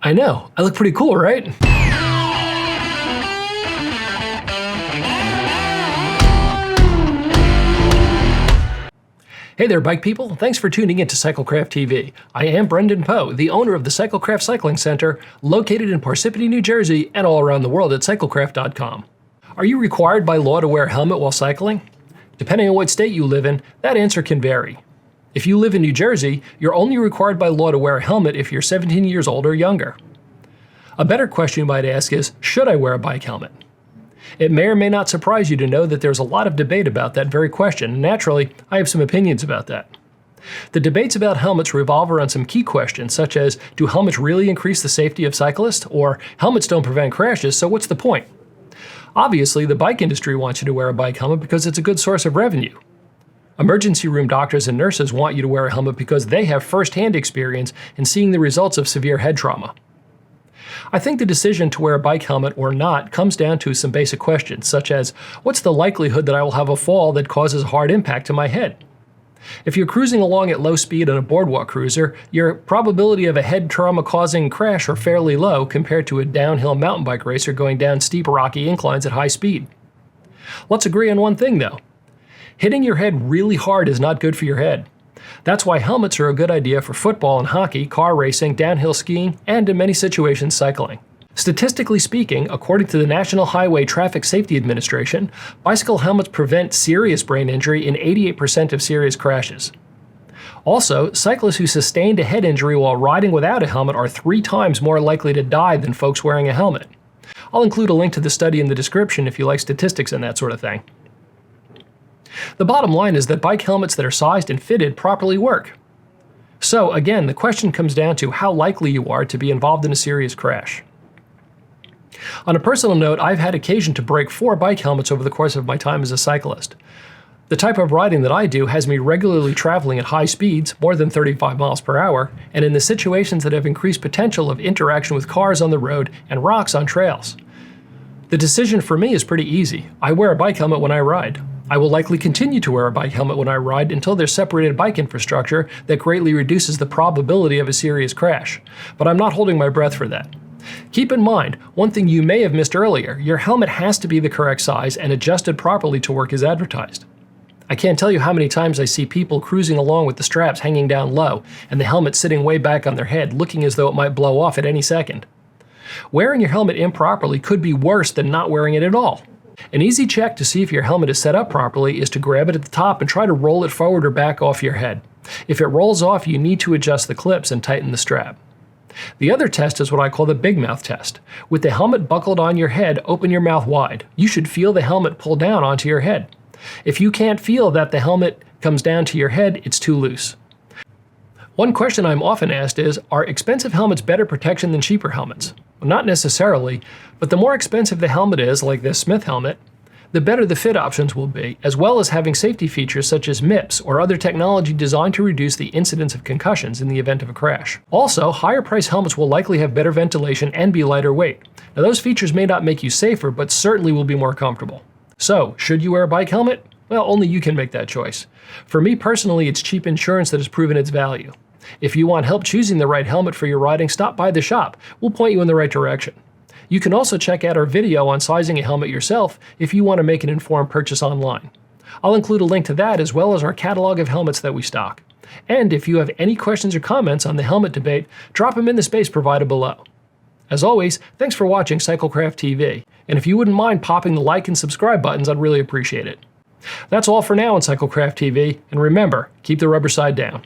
I know, I look pretty cool, right? Hey there, bike people. Thanks for tuning in to Cyclecraft TV. I am Brendan Poe, the owner of the Cyclecraft Cycling Center, located in Parsippany, New Jersey, and all around the world at cyclecraft.com. Are you required by law to wear a helmet while cycling? Depending on what state you live in, that answer can vary. If you live in New Jersey, you're only required by law to wear a helmet if you're 17 years old or younger. A better question you might ask is, should I wear a bike helmet? It may or may not surprise you to know that there's a lot of debate about that very question, and naturally, I have some opinions about that. The debates about helmets revolve around some key questions, such as, do helmets really increase the safety of cyclists? Or, helmets don't prevent crashes, so what's the point? Obviously, the bike industry wants you to wear a bike helmet because it's a good source of revenue. Emergency room doctors and nurses want you to wear a helmet because they have first-hand experience in seeing the results of severe head trauma. I think the decision to wear a bike helmet or not comes down to some basic questions, such as, what's the likelihood that I will have a fall that causes a hard impact to my head? If you're cruising along at low speed on a boardwalk cruiser, your probability of a head trauma-causing crash are fairly low compared to a downhill mountain bike racer going down steep rocky inclines at high speed. Let's agree on one thing though. Hitting your head really hard is not good for your head. That's why helmets are a good idea for football and hockey, car racing, downhill skiing, and in many situations cycling. Statistically speaking, according to the National Highway Traffic Safety Administration, bicycle helmets prevent serious brain injury in 88% of serious crashes. Also, cyclists who sustained a head injury while riding without a helmet are 3 times more likely to die than folks wearing a helmet. I'll include a link to the study in the description if you like statistics and that sort of thing. The bottom line is that bike helmets that are sized and fitted properly work. So again, the question comes down to how likely you are to be involved in a serious crash. On a personal note, I've had occasion to break 4 bike helmets over the course of my time as a cyclist. The type of riding that I do has me regularly traveling at high speeds, more than 35 miles per hour, and in the situations that have increased potential of interaction with cars on the road and rocks on trails. The decision for me is pretty easy. I wear a bike helmet when I ride. I will likely continue to wear a bike helmet when I ride until there's separated bike infrastructure that greatly reduces the probability of a serious crash. But I'm not holding my breath for that. Keep in mind, one thing you may have missed earlier, your helmet has to be the correct size and adjusted properly to work as advertised. I can't tell you how many times I see people cruising along with the straps hanging down low and the helmet sitting way back on their head, looking as though it might blow off at any second. Wearing your helmet improperly could be worse than not wearing it at all. An easy check to see if your helmet is set up properly is to grab it at the top and try to roll it forward or back off your head. If it rolls off, you need to adjust the clips and tighten the strap. The other test is what I call the big mouth test. With the helmet buckled on your head, open your mouth wide. You should feel the helmet pull down onto your head. If you can't feel that the helmet comes down to your head, it's too loose. One question I'm often asked is, are expensive helmets better protection than cheaper helmets? Well, not necessarily, but the more expensive the helmet is, like this Smith helmet, the better the fit options will be, as well as having safety features such as MIPS or other technology designed to reduce the incidence of concussions in the event of a crash. Also, higher priced helmets will likely have better ventilation and be lighter weight. Now those features may not make you safer, but certainly will be more comfortable. So, should you wear a bike helmet? Well, only you can make that choice. For me personally, it's cheap insurance that has proven its value. If you want help choosing the right helmet for your riding, stop by the shop. We'll point you in the right direction. You can also check out our video on sizing a helmet yourself if you want to make an informed purchase online. I'll include a link to that as well as our catalog of helmets that we stock. And if you have any questions or comments on the helmet debate, drop them in the space provided below. As always, thanks for watching Cyclecraft TV, and if you wouldn't mind popping the like and subscribe buttons, I'd really appreciate it. That's all for now on Cyclecraft TV, and remember, keep the rubber side down.